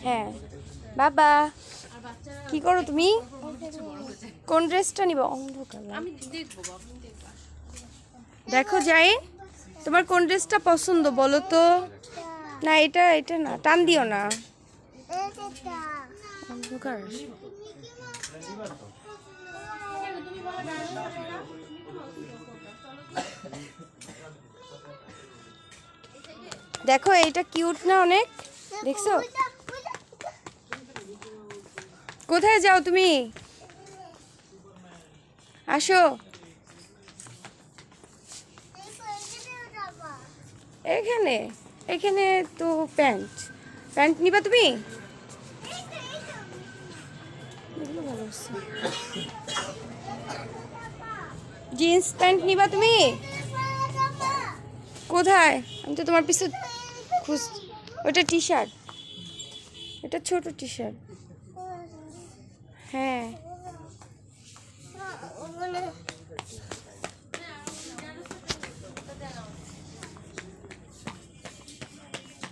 হ্যাঁ বাবা কি করো তুমি? কোন ড্রেসটা নিবা? অন্ধকার দেখো যাই, তোমার কোন ড্রেসটা পছন্দ বলো তো? না এটা এটা না, টান দিও না। অন্ধকার দেখো, এইটা কিউট না অনেক? দেখছো? কোথায় যাও তুমি? আসো। এখানে এখানে তো প্যান্ট প্যান্ট নিবা তুমি? এগুলো ভালো আছে। জিন্স প্যান্ট নিবা তুমি? কোথায়? আমি তো তোমার পিছু খুঁজ। ওটা টি শার্ট, এটা ছোট টি শার্ট। হ্যাঁ